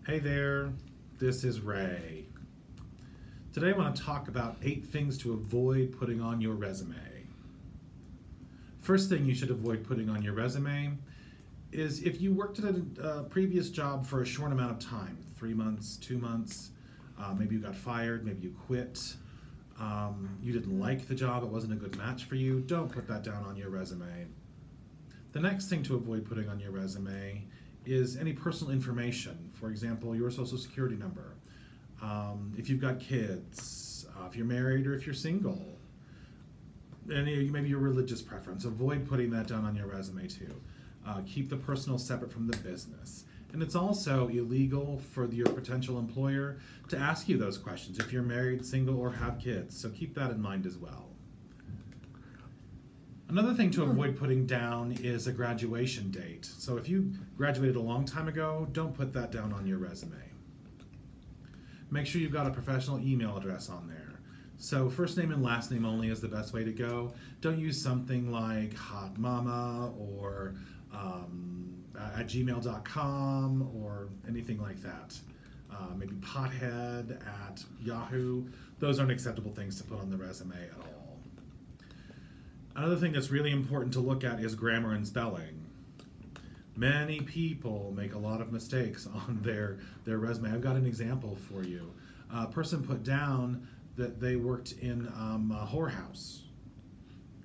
Hey there, this is Ray. Today I want to talk about 8 things to avoid putting on your resume. First thing you should avoid putting on your resume is if you worked at a previous job for a short amount of time, 3 months, 2 months, maybe you got fired, maybe you quit, you didn't like the job, it wasn't a good match for you, don't put that down on your resume. The next thing to avoid putting on your resume is any personal information. For example, your social security number. If you've got kids, if you're married or if you're single, maybe your religious preference. Avoid putting that down on your resume too. Keep the personal separate from the business. And it's also illegal for your potential employer to ask you those questions if you're married, single, or have kids. So keep that in mind as well. Another thing to avoid putting down is a graduation date. So if you graduated a long time ago, don't put that down on your resume. Make sure you've got a professional email address on there. So first name and last name only is the best way to go. Don't use something like Hot Mama or at gmail.com or anything like that. Maybe Pothead at Yahoo. Those aren't acceptable things to put on the resume at all. Another thing that's really important to look at is grammar and spelling. Many people make a lot of mistakes on their resume. I've got an example for you. A person put down that they worked in a whorehouse.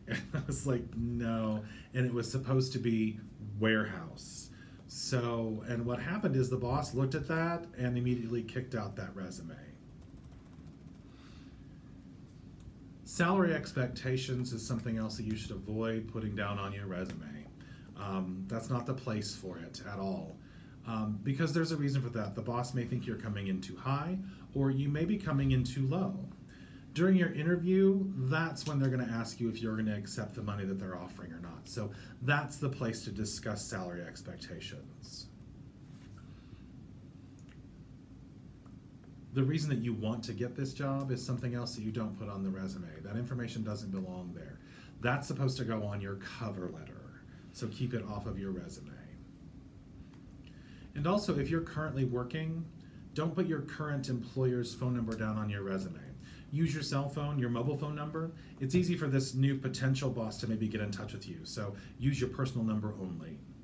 And I was like, no. And it was supposed to be warehouse. So, and what happened is the boss looked at that and immediately kicked out that resume. Salary expectations is something else that you should avoid putting down on your resume. That's not the place for it at all. Because there's a reason for that. The boss may think you're coming in too high, or you may be coming in too low. During your interview, that's when they're going to ask you if you're going to accept the money that they're offering or not. So that's the place to discuss salary expectations. The reason that you want to get this job is something else that you don't put on the resume. That information doesn't belong there. That's supposed to go on your cover letter. So keep it off of your resume. And also, if you're currently working, don't put your current employer's phone number down on your resume. Use your cell phone, your mobile phone number. It's easy for this new potential boss to maybe get in touch with you. So use your personal number only.